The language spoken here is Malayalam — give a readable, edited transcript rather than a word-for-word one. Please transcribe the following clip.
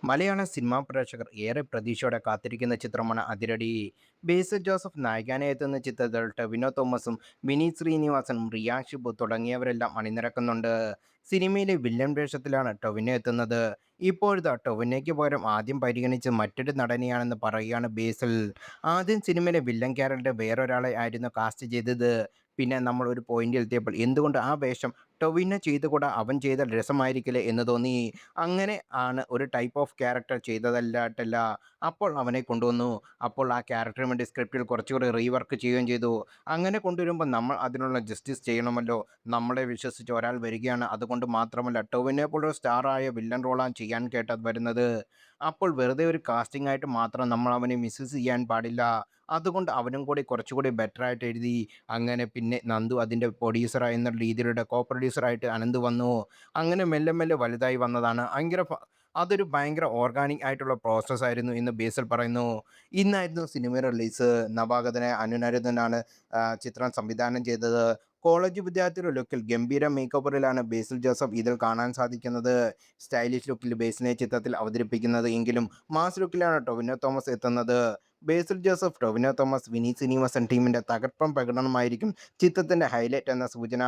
മലയാള സിനിമാ പ്രേക്ഷകർ ഏറെ പ്രതീക്ഷയോടെ കാത്തിരിക്കുന്ന ചിത്രമാണ് അതിരടി. ബേസിൽ ജോസഫ് നായകനായി എത്തുന്ന ചിത്രത്തിൽ ടൊവിനോ തോമസും വിനീത് ശ്രീനിവാസനും റിയ ഷിബു തുടങ്ങിയവരെല്ലാം അണിനിരക്കുന്നുണ്ട്. സിനിമയിലെ വില്ലൻ വേഷത്തിലാണ് ടൊവിനോ എത്തുന്നത്. ഇപ്പോഴത്തെ ടൊവിനോയ്ക്ക് പകരം ആദ്യം പരിഗണിച്ച് മറ്റൊരു നടനെയാണെന്ന് പറയുകയാണ് ബേസിൽ. ആദ്യം സിനിമയിലെ വില്ലൻ ക്യാരക്ടർ വേറൊരാളെ ആയിരുന്നു കാസ്റ്റ് ചെയ്തത്. പിന്നെ നമ്മൾ ഒരു പോയിന്റിൽ എത്തിയപ്പോൾ എന്തുകൊണ്ട് ആ വേഷം ടൊവിനോ ചെയ്തുകൂടാ, അവൻ ചെയ്താൽ രസമായിരിക്കില്ലേ എന്ന് തോന്നി. അങ്ങനെ ആണ് ഒരു ടൈപ്പ് ഓഫ് ക്യാരക്ടർ ചെയ്തതല്ലാട്ടല്ല. അപ്പോൾ അവനെ കൊണ്ടുവന്നു. അപ്പോൾ ആ ക്യാരക്ടറിന് വേണ്ടി സ്ക്രിപ്റ്റിൽ കുറച്ചുകൂടി റീവർക്ക് ചെയ്യുകയും ചെയ്തു. അങ്ങനെ കൊണ്ടുവരുമ്പോൾ നമ്മൾ അതിനുള്ള ജസ്റ്റിസ് ചെയ്യണമല്ലോ. നമ്മളെ വിശ്വസിച്ച് ഒരാൾ വരികയാണ്. അതുകൊണ്ട് മാത്രമല്ല ടൊവിനോയെ പോലൊരു സ്റ്റാറായ വില്ലൻ റോളാണ് ചെയ്യാൻ കേട്ടത് വരുന്നത്. അപ്പോൾ വെറുതെ ഒരു കാസ്റ്റിംഗ് ആയിട്ട് മാത്രം നമ്മൾ അവനെ മിസ്യൂസ് ചെയ്യാൻ പാടില്ല. അതുകൊണ്ട് അവനും കൂടി കുറച്ചുകൂടി ബെറ്ററായിട്ട് എഴുതി. അങ്ങനെ പിന്നെ നന്ദു അതിൻ്റെ പ്രൊഡ്യൂസർ എന്ന രീതിയിലുള്ള കോ പ്രൊഡ്യൂസറായിട്ട് അനന്ത് വന്നു. അങ്ങനെ മെല്ലെ മെല്ലെ വലുതായി വന്നതാണ്. അതൊരു ഭയങ്കര ഓർഗാനിക് ആയിട്ടുള്ള പ്രോസസ്സായിരുന്നു എന്ന് ബേസിൽ പറയുന്നു. ഇന്നായിരുന്നു സിനിമ റിലീസ്. നവാഗതനായ അനുനരുദ്ധനാണ് ചിത്രം സംവിധാനം ചെയ്തത്. കോളേജ് വിദ്യാർത്ഥിയുടെ ലുക്കിൽ ഗംഭീര മേക്കോവറിലാണ് ബേസിൽ ജോസഫ് ഇതിൽ കാണാൻ സാധിക്കുന്നത്. സ്റ്റൈലിഷ് ലുക്കിൽ ബേസിലിനെ ചിത്രത്തിൽ അവതരിപ്പിക്കുന്നത് എങ്കിലും മാസ് ലുക്കിലാണ് ടൊവിനോ തോമസ് എത്തുന്നത്. ബേസിൽ ജോസഫ്, ടൊവിനോ തോമസ്, വിനീത് ശ്രീനിവാസൻ ടീമിന്റെ തകർപ്പൻ പ്രകടനമായിരിക്കും ചിത്രത്തിന്റെ ഹൈലൈറ്റ് എന്ന സൂചന.